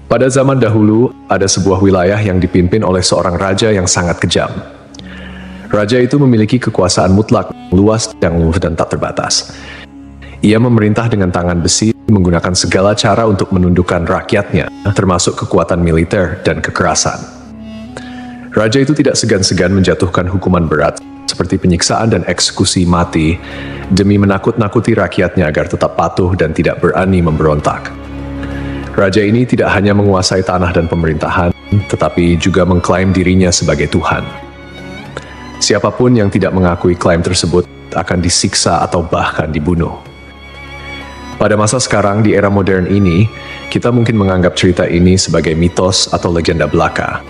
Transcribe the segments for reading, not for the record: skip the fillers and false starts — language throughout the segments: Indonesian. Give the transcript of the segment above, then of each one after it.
Pada zaman dahulu, ada sebuah wilayah yang dipimpin oleh seorang raja yang sangat kejam. Raja itu memiliki kekuasaan mutlak, luas, dan tak terbatas. Ia memerintah dengan tangan besi, menggunakan segala cara untuk menundukkan rakyatnya, termasuk kekuatan militer dan kekerasan. Raja itu tidak segan-segan menjatuhkan hukuman berat, seperti penyiksaan dan eksekusi mati, demi menakut-nakuti rakyatnya agar tetap patuh dan tidak berani memberontak. Raja ini tidak hanya menguasai tanah dan pemerintahan, tetapi juga mengklaim dirinya sebagai Tuhan. Siapapun yang tidak mengakui klaim tersebut akan disiksa atau bahkan dibunuh. Pada masa sekarang, di era modern ini, kita mungkin menganggap cerita ini sebagai mitos atau legenda belaka.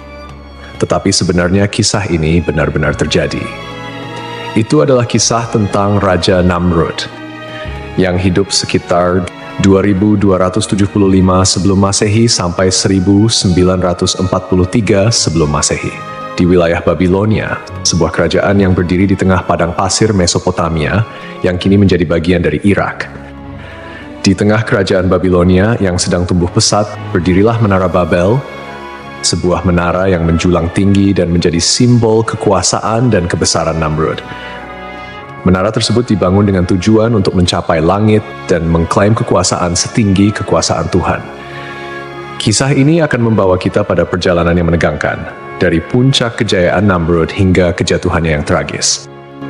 Tetapi sebenarnya kisah ini benar-benar terjadi. Itu adalah kisah tentang Raja Namrud, yang hidup sekitar 2275 sebelum Masehi sampai 1943 sebelum Masehi. Di wilayah Babilonia, sebuah kerajaan yang berdiri di tengah padang pasir Mesopotamia yang kini menjadi bagian dari Irak. Di tengah kerajaan Babilonia yang sedang tumbuh pesat, berdirilah Menara Babel, sebuah menara yang menjulang tinggi dan menjadi simbol kekuasaan dan kebesaran Namrud. Menara tersebut dibangun dengan tujuan untuk mencapai langit dan mengklaim kekuasaan setinggi kekuasaan Tuhan. Kisah ini akan membawa kita pada perjalanan yang menegangkan, dari puncak kejayaan Namrud hingga kejatuhannya yang tragis.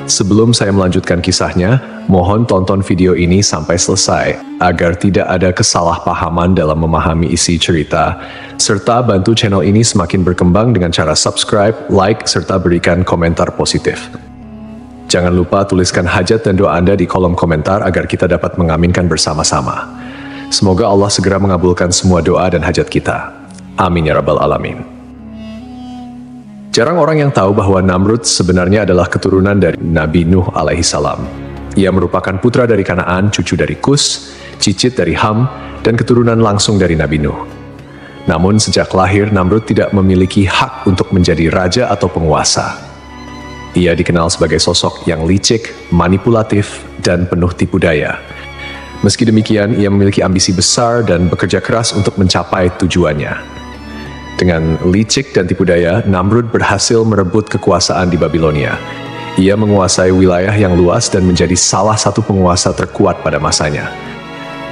Sebelum saya melanjutkan kisahnya, mohon tonton video ini sampai selesai, agar tidak ada kesalahpahaman dalam memahami isi cerita, serta bantu channel ini semakin berkembang dengan cara subscribe, like, serta berikan komentar positif. Jangan lupa tuliskan hajat dan doa Anda di kolom komentar agar kita dapat mengaminkan bersama-sama. Semoga Allah segera mengabulkan semua doa dan hajat kita. Amin ya rabbal alamin. Jarang orang yang tahu bahwa Namrud sebenarnya adalah keturunan dari Nabi Nuh alaihissalam. Ia merupakan putra dari Kanaan, cucu dari Kus, cicit dari Ham, dan keturunan langsung dari Nabi Nuh. Namun sejak lahir, Namrud tidak memiliki hak untuk menjadi raja atau penguasa. Ia dikenal sebagai sosok yang licik, manipulatif, dan penuh tipu daya. Meski demikian, ia memiliki ambisi besar dan bekerja keras untuk mencapai tujuannya. Dengan licik dan tipu daya, Namrud berhasil merebut kekuasaan di Babilonia. Ia menguasai wilayah yang luas dan menjadi salah satu penguasa terkuat pada masanya.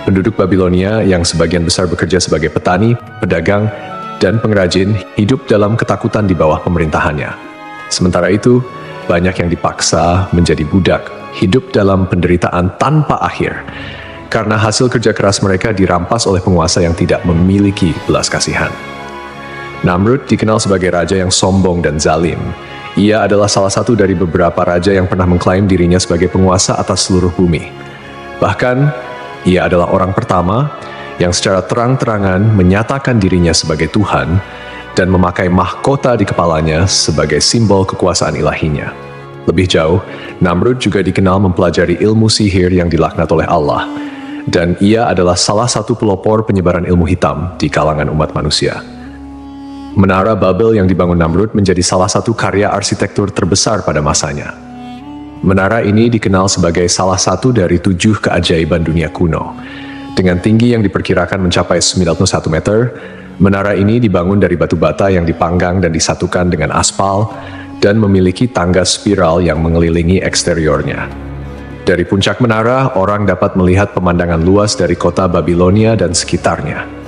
Penduduk Babilonia yang sebagian besar bekerja sebagai petani, pedagang, dan pengrajin hidup dalam ketakutan di bawah pemerintahannya. Sementara itu, banyak yang dipaksa menjadi budak, hidup dalam penderitaan tanpa akhir, karena hasil kerja keras mereka dirampas oleh penguasa yang tidak memiliki belas kasihan. Namrud dikenal sebagai raja yang sombong dan zalim. Ia adalah salah satu dari beberapa raja yang pernah mengklaim dirinya sebagai penguasa atas seluruh bumi. Bahkan, ia adalah orang pertama yang secara terang-terangan menyatakan dirinya sebagai Tuhan dan memakai mahkota di kepalanya sebagai simbol kekuasaan ilahinya. Lebih jauh, Namrud juga dikenal mempelajari ilmu sihir yang dilaknat oleh Allah, dan ia adalah salah satu pelopor penyebaran ilmu hitam di kalangan umat manusia. Menara Babel yang dibangun Namrud menjadi salah satu karya arsitektur terbesar pada masanya. Menara ini dikenal sebagai salah satu dari 7 keajaiban dunia kuno. Dengan tinggi yang diperkirakan mencapai 91 meter, menara ini dibangun dari batu bata yang dipanggang dan disatukan dengan aspal dan memiliki tangga spiral yang mengelilingi eksteriornya. Dari puncak menara, orang dapat melihat pemandangan luas dari kota Babilonia dan sekitarnya.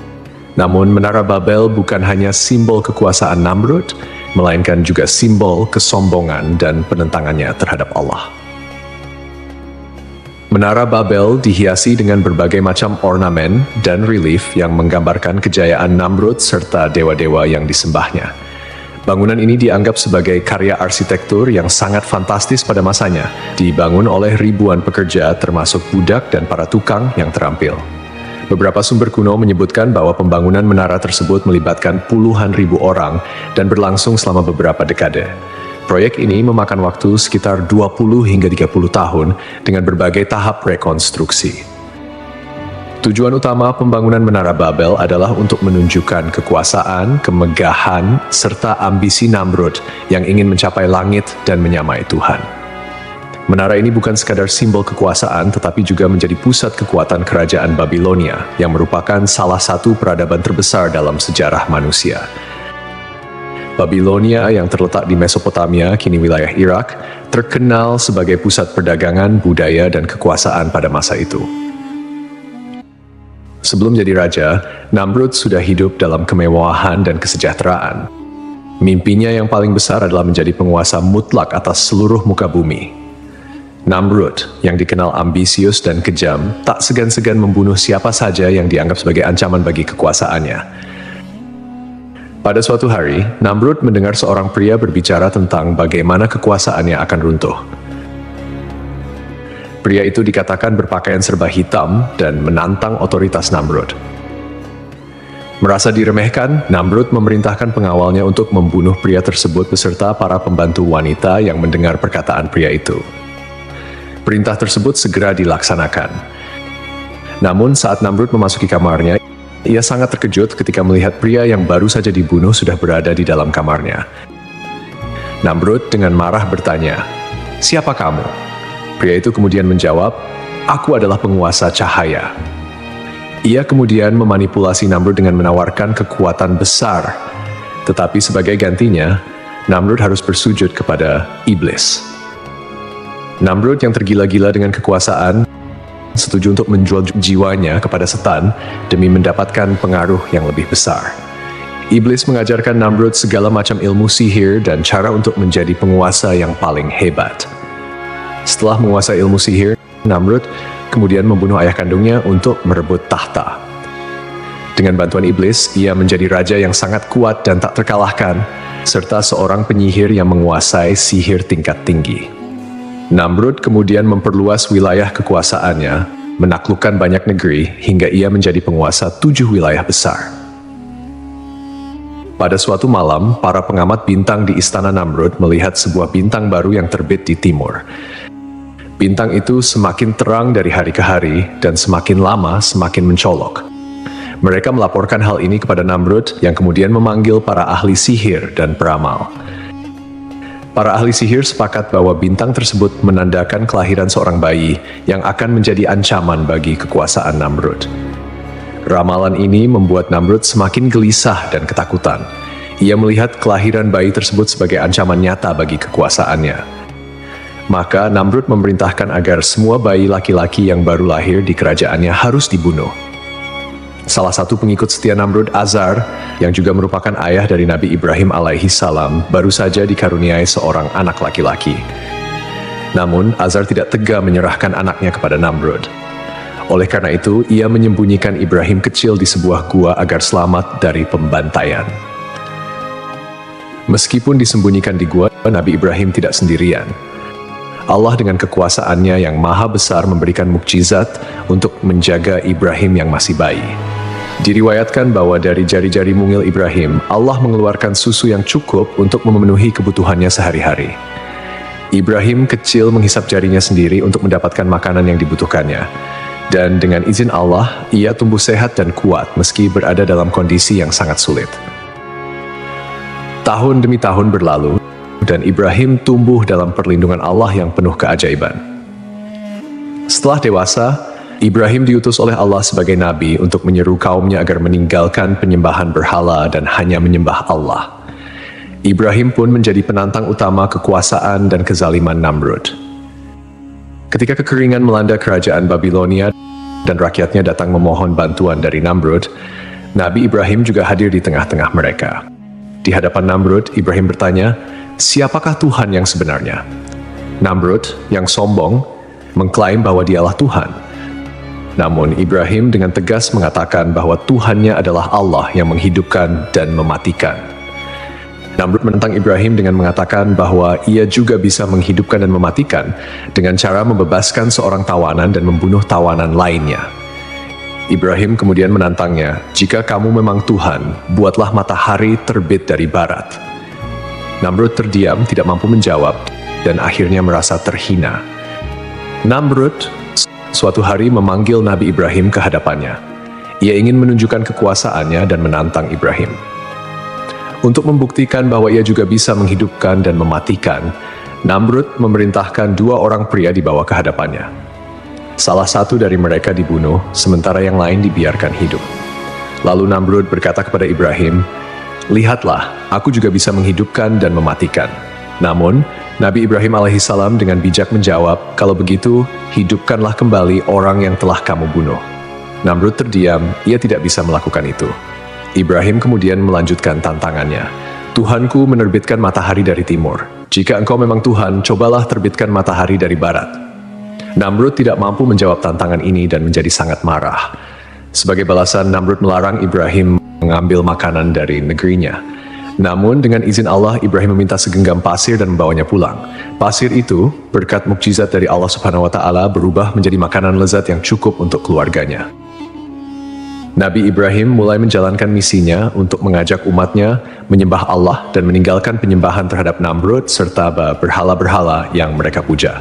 Namun, Menara Babel bukan hanya simbol kekuasaan Namrud, melainkan juga simbol kesombongan dan penentangannya terhadap Allah. Menara Babel dihiasi dengan berbagai macam ornamen dan relief yang menggambarkan kejayaan Namrud serta dewa-dewa yang disembahnya. Bangunan ini dianggap sebagai karya arsitektur yang sangat fantastis pada masanya, dibangun oleh ribuan pekerja termasuk budak dan para tukang yang terampil. Beberapa sumber kuno menyebutkan bahwa pembangunan menara tersebut melibatkan puluhan ribu orang dan berlangsung selama beberapa dekade. Proyek ini memakan waktu sekitar 20 hingga 30 tahun dengan berbagai tahap rekonstruksi. Tujuan utama pembangunan Menara Babel adalah untuk menunjukkan kekuasaan, kemegahan, serta ambisi Namrud yang ingin mencapai langit dan menyamai Tuhan. Menara ini bukan sekadar simbol kekuasaan, tetapi juga menjadi pusat kekuatan kerajaan Babilonia, yang merupakan salah satu peradaban terbesar dalam sejarah manusia. Babilonia yang terletak di Mesopotamia, kini wilayah Irak, terkenal sebagai pusat perdagangan, budaya, dan kekuasaan pada masa itu. Sebelum jadi raja, Namrud sudah hidup dalam kemewahan dan kesejahteraan. Mimpinya yang paling besar adalah menjadi penguasa mutlak atas seluruh muka bumi. Namrud, yang dikenal ambisius dan kejam, tak segan-segan membunuh siapa saja yang dianggap sebagai ancaman bagi kekuasaannya. Pada suatu hari, Namrud mendengar seorang pria berbicara tentang bagaimana kekuasaannya akan runtuh. Pria itu dikatakan berpakaian serba hitam dan menantang otoritas Namrud. Merasa diremehkan, Namrud memerintahkan pengawalnya untuk membunuh pria tersebut beserta para pembantu wanita yang mendengar perkataan pria itu. Perintah tersebut segera dilaksanakan. Namun saat Namrud memasuki kamarnya, ia sangat terkejut ketika melihat pria yang baru saja dibunuh sudah berada di dalam kamarnya. Namrud dengan marah bertanya, "Siapa kamu?" Pria itu kemudian menjawab, "Aku adalah penguasa cahaya." Ia kemudian memanipulasi Namrud dengan menawarkan kekuatan besar. Tetapi sebagai gantinya, Namrud harus bersujud kepada iblis. Namrud yang tergila-gila dengan kekuasaan setuju untuk menjual jiwanya kepada setan demi mendapatkan pengaruh yang lebih besar. Iblis mengajarkan Namrud segala macam ilmu sihir dan cara untuk menjadi penguasa yang paling hebat. Setelah menguasai ilmu sihir, Namrud kemudian membunuh ayah kandungnya untuk merebut tahta. Dengan bantuan iblis, ia menjadi raja yang sangat kuat dan tak terkalahkan, serta seorang penyihir yang menguasai sihir tingkat tinggi. Namrud kemudian memperluas wilayah kekuasaannya, menaklukkan banyak negeri hingga ia menjadi penguasa 7 wilayah besar. Pada suatu malam, para pengamat bintang di istana Namrud melihat sebuah bintang baru yang terbit di timur. Bintang itu semakin terang dari hari ke hari dan semakin lama semakin mencolok. Mereka melaporkan hal ini kepada Namrud yang kemudian memanggil para ahli sihir dan peramal. Para ahli sihir sepakat bahwa bintang tersebut menandakan kelahiran seorang bayi yang akan menjadi ancaman bagi kekuasaan Namrud. Ramalan ini membuat Namrud semakin gelisah dan ketakutan. Ia melihat kelahiran bayi tersebut sebagai ancaman nyata bagi kekuasaannya. Maka Namrud memerintahkan agar semua bayi laki-laki yang baru lahir di kerajaannya harus dibunuh. Salah satu pengikut setia Namrud, Azar, yang juga merupakan ayah dari Nabi Ibrahim alaihi salam, baru saja dikaruniai seorang anak laki-laki. Namun, Azar tidak tega menyerahkan anaknya kepada Namrud. Oleh karena itu, ia menyembunyikan Ibrahim kecil di sebuah gua agar selamat dari pembantaian. Meskipun disembunyikan di gua, Nabi Ibrahim tidak sendirian. Allah dengan kekuasaannya yang maha besar memberikan mukjizat untuk menjaga Ibrahim yang masih bayi. Diriwayatkan bahwa dari jari-jari mungil Ibrahim, Allah mengeluarkan susu yang cukup untuk memenuhi kebutuhannya sehari-hari. Ibrahim kecil menghisap jarinya sendiri untuk mendapatkan makanan yang dibutuhkannya. Dan dengan izin Allah, ia tumbuh sehat dan kuat meski berada dalam kondisi yang sangat sulit. Tahun demi tahun berlalu, dan Ibrahim tumbuh dalam perlindungan Allah yang penuh keajaiban. Setelah dewasa, Ibrahim diutus oleh Allah sebagai nabi untuk menyeru kaumnya agar meninggalkan penyembahan berhala dan hanya menyembah Allah. Ibrahim pun menjadi penantang utama kekuasaan dan kezaliman Namrud. Ketika kekeringan melanda kerajaan Babilonia dan rakyatnya datang memohon bantuan dari Namrud, Nabi Ibrahim juga hadir di tengah-tengah mereka. Di hadapan Namrud, Ibrahim bertanya, "Siapakah Tuhan yang sebenarnya?" Namrud, yang sombong, mengklaim bahwa dialah Tuhan. Namun Ibrahim dengan tegas mengatakan bahwa Tuhannya adalah Allah yang menghidupkan dan mematikan. Namrud menentang Ibrahim dengan mengatakan bahwa ia juga bisa menghidupkan dan mematikan dengan cara membebaskan seorang tawanan dan membunuh tawanan lainnya. Ibrahim kemudian menantangnya, "Jika kamu memang Tuhan, buatlah matahari terbit dari barat." Namrud terdiam, tidak mampu menjawab, dan akhirnya merasa terhina. Namrud suatu hari memanggil Nabi Ibrahim ke hadapannya. Ia ingin menunjukkan kekuasaannya dan menantang Ibrahim. Untuk membuktikan bahwa ia juga bisa menghidupkan dan mematikan, Namrud memerintahkan 2 orang pria dibawa ke hadapannya. Salah satu dari mereka dibunuh, sementara yang lain dibiarkan hidup. Lalu Namrud berkata kepada Ibrahim, "Lihatlah, aku juga bisa menghidupkan dan mematikan." Namun, Nabi Ibrahim alaihissalam dengan bijak menjawab, "Kalau begitu, hidupkanlah kembali orang yang telah kamu bunuh." Namrud terdiam, ia tidak bisa melakukan itu. Ibrahim kemudian melanjutkan tantangannya. "Tuhanku menerbitkan matahari dari timur. Jika engkau memang Tuhan, cobalah terbitkan matahari dari barat." Namrud tidak mampu menjawab tantangan ini dan menjadi sangat marah. Sebagai balasan, Namrud melarang Ibrahim mengambil makanan dari negerinya. Namun dengan izin Allah, Ibrahim meminta segenggam pasir dan membawanya pulang. Pasir itu, berkat mukjizat dari Allah Subhanahu wa Ta'ala, berubah menjadi makanan lezat yang cukup untuk keluarganya. Nabi Ibrahim mulai menjalankan misinya untuk mengajak umatnya menyembah Allah dan meninggalkan penyembahan terhadap Namrud serta berhala-berhala yang mereka puja.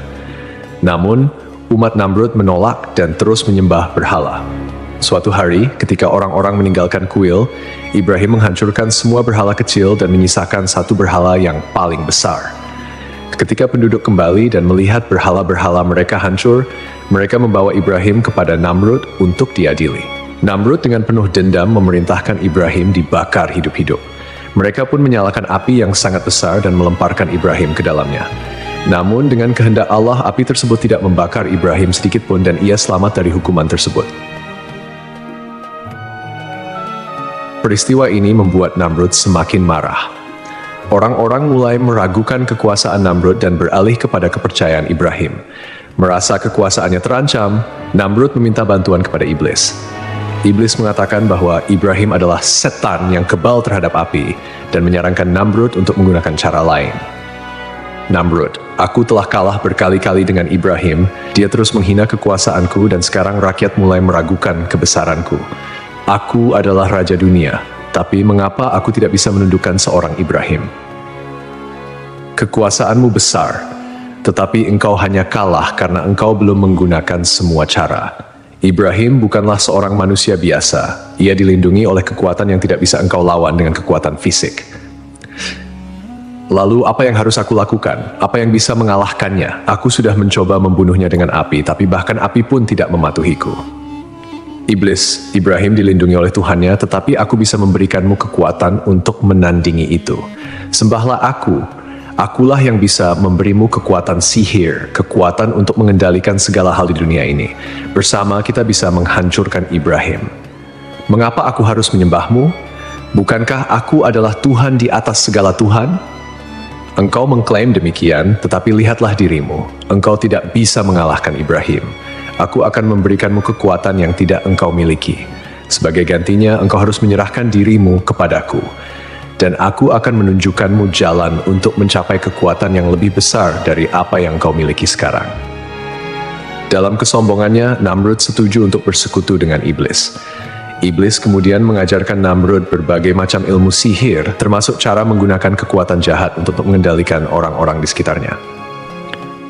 Namun, umat Namrud menolak dan terus menyembah berhala. Suatu hari, ketika orang-orang meninggalkan kuil, Ibrahim menghancurkan semua berhala kecil dan menyisakan satu berhala yang paling besar. Ketika penduduk kembali dan melihat berhala-berhala mereka hancur, mereka membawa Ibrahim kepada Namrud untuk diadili. Namrud dengan penuh dendam memerintahkan Ibrahim dibakar hidup-hidup. Mereka pun menyalakan api yang sangat besar dan melemparkan Ibrahim ke dalamnya. Namun dengan kehendak Allah, api tersebut tidak membakar Ibrahim sedikitpun dan ia selamat dari hukuman tersebut. Peristiwa ini membuat Namrud semakin marah. Orang-orang mulai meragukan kekuasaan Namrud dan beralih kepada kepercayaan Ibrahim. Merasa kekuasaannya terancam, Namrud meminta bantuan kepada iblis. Iblis mengatakan bahwa Ibrahim adalah setan yang kebal terhadap api dan menyarankan Namrud untuk menggunakan cara lain. "Namrud, aku telah kalah berkali-kali dengan Ibrahim, dia terus menghina kekuasaanku dan sekarang rakyat mulai meragukan kebesaranku. Aku adalah raja dunia, tapi mengapa aku tidak bisa menundukkan seorang Ibrahim? Kekuasaanmu besar, tetapi engkau hanya kalah karena engkau belum menggunakan semua cara. Ibrahim bukanlah seorang manusia biasa. Ia dilindungi oleh kekuatan yang tidak bisa engkau lawan dengan kekuatan fisik. Lalu apa yang harus aku lakukan? Apa yang bisa mengalahkannya? Aku sudah mencoba membunuhnya dengan api, tapi bahkan api pun tidak mematuhiku." Iblis, Ibrahim dilindungi oleh Tuhannya, tetapi aku bisa memberikanmu kekuatan untuk menandingi itu. Sembahlah aku. Akulah yang bisa memberimu kekuatan sihir, kekuatan untuk mengendalikan segala hal di dunia ini. Bersama kita bisa menghancurkan Ibrahim. Mengapa aku harus menyembahmu? Bukankah aku adalah Tuhan di atas segala Tuhan? Engkau mengklaim demikian, tetapi lihatlah dirimu. Engkau tidak bisa mengalahkan Ibrahim. Aku akan memberikanmu kekuatan yang tidak engkau miliki. Sebagai gantinya, engkau harus menyerahkan dirimu kepadaku. Dan aku akan menunjukkanmu jalan untuk mencapai kekuatan yang lebih besar dari apa yang kau miliki sekarang. Dalam kesombongannya, Namrud setuju untuk bersekutu dengan iblis. Iblis kemudian mengajarkan Namrud berbagai macam ilmu sihir, termasuk cara menggunakan kekuatan jahat untuk mengendalikan orang-orang di sekitarnya.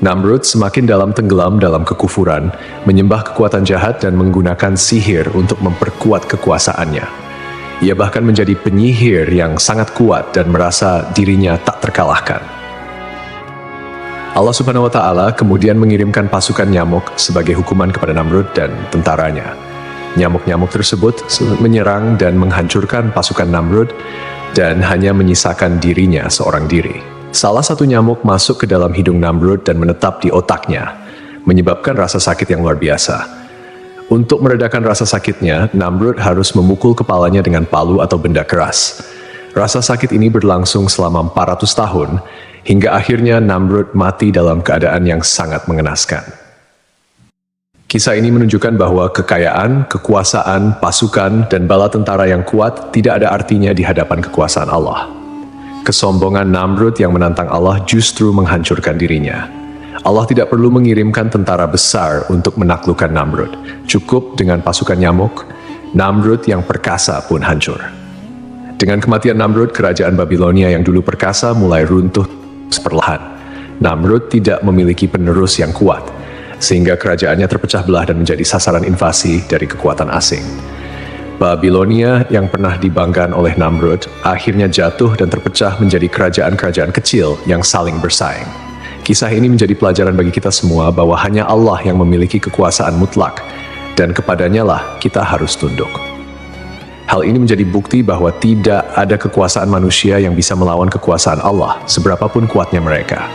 Namrud semakin tenggelam dalam kekufuran, menyembah kekuatan jahat dan menggunakan sihir untuk memperkuat kekuasaannya. Ia bahkan menjadi penyihir yang sangat kuat dan merasa dirinya tak terkalahkan. Allah Subhanahu wa Ta'ala kemudian mengirimkan pasukan nyamuk sebagai hukuman kepada Namrud dan tentaranya. Nyamuk-nyamuk tersebut menyerang dan menghancurkan pasukan Namrud dan hanya menyisakan dirinya seorang diri. Salah satu nyamuk masuk ke dalam hidung Namrud dan menetap di otaknya, menyebabkan rasa sakit yang luar biasa. Untuk meredakan rasa sakitnya, Namrud harus memukul kepalanya dengan palu atau benda keras. Rasa sakit ini berlangsung selama 400 tahun, hingga akhirnya Namrud mati dalam keadaan yang sangat mengenaskan. Kisah ini menunjukkan bahwa kekayaan, kekuasaan, pasukan, dan bala tentara yang kuat tidak ada artinya di hadapan kekuasaan Allah. Kesombongan Namrud yang menantang Allah justru menghancurkan dirinya. Allah tidak perlu mengirimkan tentara besar untuk menaklukkan Namrud. Cukup dengan pasukan nyamuk, Namrud yang perkasa pun hancur. Dengan kematian Namrud, kerajaan Babilonia yang dulu perkasa mulai runtuh perlahan. Namrud tidak memiliki penerus yang kuat, sehingga kerajaannya terpecah belah dan menjadi sasaran invasi dari kekuatan asing. Babilonia yang pernah dibanggakan oleh Namrud akhirnya jatuh dan terpecah menjadi kerajaan-kerajaan kecil yang saling bersaing. Kisah ini menjadi pelajaran bagi kita semua bahwa hanya Allah yang memiliki kekuasaan mutlak, dan kepadanya lah kita harus tunduk. Hal ini menjadi bukti bahwa tidak ada kekuasaan manusia yang bisa melawan kekuasaan Allah, seberapapun kuatnya mereka.